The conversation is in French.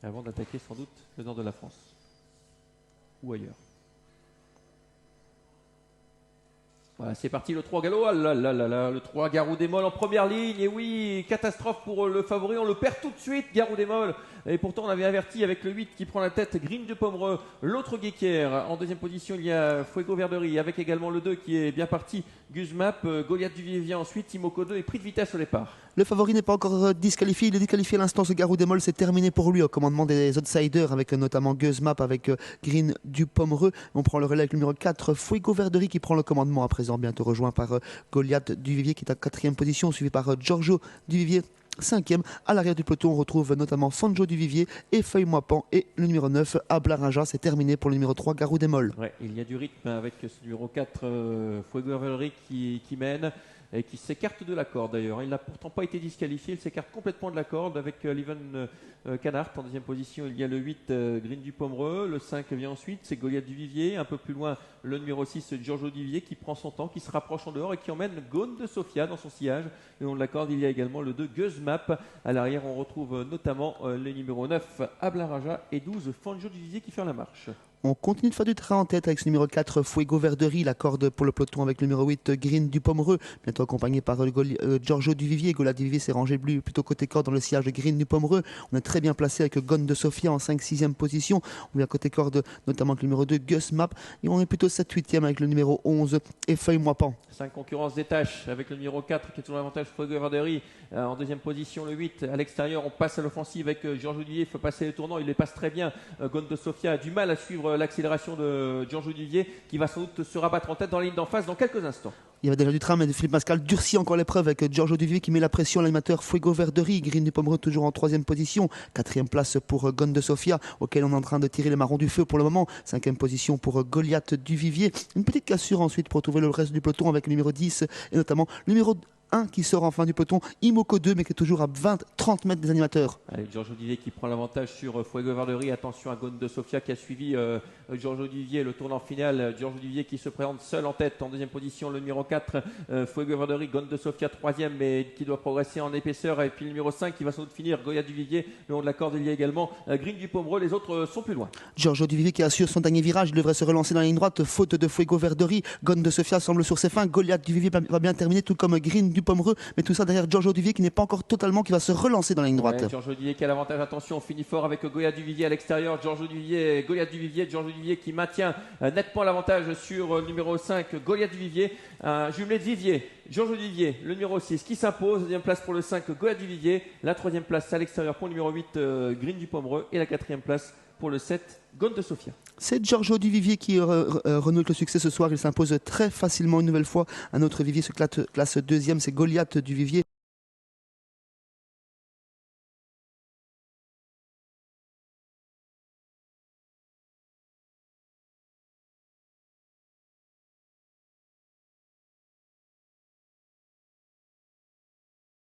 avant d'attaquer sans doute le nord de la France ou ailleurs. Voilà, c'est parti le 3 galop, ah là là là là, le 3 Garou des Molles en première ligne, et oui, catastrophe pour le favori, on le perd tout de suite, Garou des Molles, et pourtant on avait averti avec le 8 qui prend la tête, Green de Pomereux, l'autre Guéquière, en deuxième position il y a Fuego Verderie, avec également le 2 qui est bien parti, Guzmap, Goliath du Vivier ensuite, Timoko 2 et pris de vitesse au départ. Le favori n'est pas encore disqualifié, il est disqualifié à l'instant, ce Garou des Molles, c'est terminé pour lui au commandement des outsiders avec notamment Guzmap, avec Green du Pomereux. On prend le relais avec le numéro 4, Fuego Verderie qui prend le commandement à présent, bientôt rejoint par Goliath du Vivier qui est à 4e position, suivi par Giorgio du Vivier. 5e, à l'arrière du peloton, on retrouve notamment Fanjo du Vivier et Feuille-Moipan et le numéro 9, Ablaraja. C'est terminé pour le numéro 3, Garou des Molles. Ouais, il y a du rythme avec ce numéro 4, Fuego Verderie qui mène et qui s'écarte de la corde d'ailleurs. Il n'a pourtant pas été disqualifié, il s'écarte complètement de la corde avec Leven Canart en deuxième position. Il y a le 8, Green du Pomereux, le 5 vient ensuite, c'est Goliath du Vivier, un peu plus loin le numéro 6, Giorgio du Vivier qui prend son temps, qui se rapproche en dehors et qui emmène Gone de Sofia dans son sillage. Le long de la corde, il y a également le 2, Guzmap. À l'arrière, on retrouve notamment les numéros 9, Ablaraja et 12, Fanjo du Vivier qui fait la marche. On continue de faire du train en tête avec ce numéro 4, Fuego Verderie, la corde pour le peloton avec le numéro 8, Green du Pomereux, bientôt accompagné par Giorgio du Vivier. Goliath du Vivier s'est rangé plutôt côté corde dans le sillage de Green du Pomereux. On est très bien placé avec Gone de Sofia en 5-6e position. On est à côté corde notamment avec le numéro 2, Guzmap. Et on est plutôt 7-8e avec le numéro 11, et Feuille-Moipan. 5 concurrents se détachent avec le numéro 4 qui est toujours l'avantage, Fuego Verderie. En deuxième position, le 8 à l'extérieur. On passe à l'offensive avec Giorgio du Vivier. Il faut passer les tournants. Il les passe très bien. Gone de Sofia a du mal à suivre l'accélération de Giorgio du Vivier qui va sans doute se rabattre en tête dans la ligne d'en face dans quelques instants. Il y avait déjà du train, mais Philippe Mascal durcit encore l'épreuve avec Giorgio du Vivier qui met la pression à l'animateur Fuego Verderie. Green du Pomereux toujours en 3e position. 4e place pour Gone de Sofia, auquel on est en train de tirer les marrons du feu pour le moment. 5e position pour Goliath du Vivier. Une petite cassure ensuite pour trouver le reste du peloton avec le numéro 10 et notamment le numéro 1 qui sort en fin du peloton, Imoko 2, mais qui est toujours à 20-30 mètres des animateurs. Allez, Giorgio du Vivier qui prend l'avantage sur Fuego Verderie. Attention à Gone de Sofia qui a suivi Giorgio du Vivier, le tournant final. Giorgio du Vivier qui se présente seul en tête en deuxième position. Le numéro 4, Fuego Verderie, Gone de Sofia 3e, mais qui doit progresser en épaisseur. Et puis le numéro 5 qui va sans doute finir, Goliath du Vivier. Le long de la corde, il y a également Green du Pomereux. Les autres sont plus loin. Giorgio du Vivier qui assure son dernier virage. Il devrait se relancer dans la ligne droite, faute de Fuego Verderie. Gone de Sofia semble sur ses fins. Goliath du Vivier va bien terminer, tout comme Green du Pomereux. Mais tout ça derrière Giorgio du Vivier qui n'est pas encore totalement, qui va se relancer dans la ligne droite. Ouais, Giorgio du Vivier qui a l'avantage, attention, on finit fort avec Goliath du Vivier à l'extérieur. Giorgio du Vivier, Goliath du Vivier, Giorgio du Vivier qui maintient nettement l'avantage sur le numéro 5, Goliath du Vivier. Jumelé de Vivier, Giorgio du Vivier, le numéro 6 qui s'impose. Deuxième place pour le 5, Goliath du Vivier. La troisième place à l'extérieur pour le numéro 8, Green du Pomereux. Et la quatrième place pour le 7, Gone de Sofia. C'est Giorgio du Vivier qui renoue avec le succès ce soir. Il s'impose très facilement une nouvelle fois. Un autre Vivier se classe 2e, c'est Goliath du Vivier.